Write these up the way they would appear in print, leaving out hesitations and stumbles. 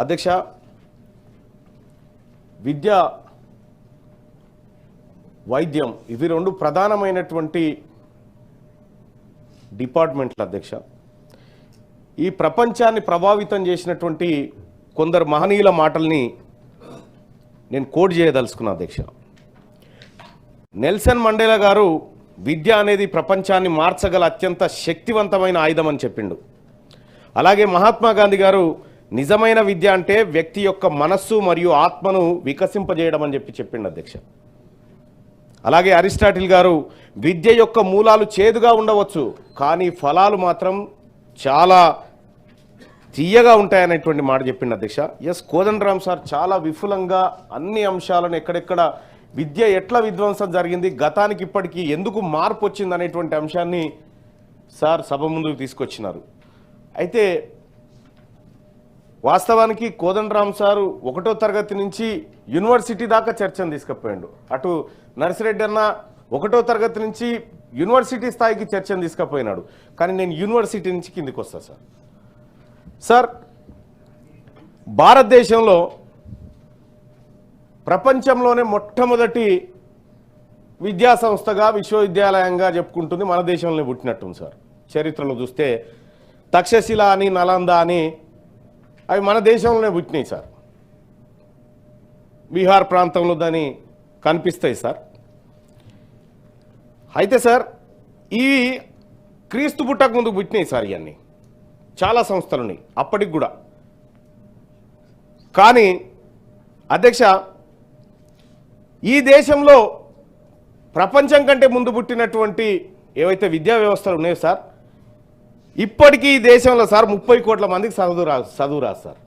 అధ్యక్ష, విద్య వైద్యం ఇవి రెండు ప్రధానమైనటువంటి డిపార్ట్మెంట్లు అధ్యక్ష. ఈ ప్రపంచాన్ని ప్రభావితం చేసినటువంటి కొందరు మహనీయుల మాటల్ని నేను కోట్ చేయదలుచుకున్నా అధ్యక్ష. నెల్సన్ మండేలా గారు విద్య అనేది ప్రపంచాన్ని మార్చగల అత్యంత శక్తివంతమైన ఆయుధం అని చెప్పిండు. అలాగే మహాత్మా గాంధీ గారు నిజమైన విద్య అంటే వ్యక్తి యొక్క మనస్సు మరియు ఆత్మను వికసింపజేయడం అని చెప్పిండు అధ్యక్ష. అలాగే అరిస్టాటిల్ గారు విద్య యొక్క మూలాలు చేదుగా ఉండవచ్చు, కానీ ఫలాలు మాత్రం చాలా తీయగా ఉంటాయనేటువంటి మాట చెప్పిండు అధ్యక్ష. ఎస్ కోదండరామ్ సార్ చాలా విపులంగా అన్ని అంశాలను ఎక్కడెక్కడ విద్య ఎట్లా విధ్వంసం జరిగింది, గతానికి ఇప్పటికీ ఎందుకు మార్పు వచ్చింది అనేటువంటి అంశాన్ని సార్ సభ ముందుకు తీసుకొచ్చినారు. అయితే వాస్తవానికి కోదండరామ్ సారు 1వ తరగతి నుంచి యూనివర్సిటీ దాకా చర్చను తీసుకుపోయాడు. అటు నర్సిరెడ్డి అన్న 1వ తరగతి నుంచి యూనివర్సిటీ స్థాయికి చర్చను తీసుకుపోయినాడు. కానీ నేను యూనివర్సిటీ నుంచి కిందికి వస్తా సార్. భారతదేశంలో ప్రపంచంలోనే మొట్టమొదటి విద్యా సంస్థగా విశ్వవిద్యాలయంగా చెప్పుకుంటుంది మన దేశంలోనే పుట్టినట్టుంది సార్. చరిత్రలో చూస్తే తక్షశిల అని నలంద అని అవి మన దేశంలోనే పుట్టినాయి సార్. బీహార్ ప్రాంతంలో దాన్ని కనిపిస్తాయి సార్. అయితే సార్ ఈ క్రీస్తు పుట్టక ముందుకు పుట్టినాయి సార్. ఇవన్నీ చాలా సంస్థలు ఉన్నాయి అప్పటికి కూడా. కానీ అధ్యక్ష, ఈ దేశంలో ప్రపంచం కంటే ముందు పుట్టినటువంటి ఏవైతే విద్యా వ్యవస్థలు ఉన్నాయో సార్, ఇప్పటికీ ఈ దేశంలో సార్ 30 కోట్ల మందికి చదువు రాదు సార్.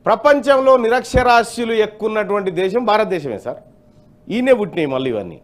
ప్రపంచంలో నిరక్షరాస్యులు ఎక్కువ ఉన్నటువంటి దేశం భారతదేశమే సార్. ఈయనే పుట్టినాయి మళ్ళీ ఇవన్నీ.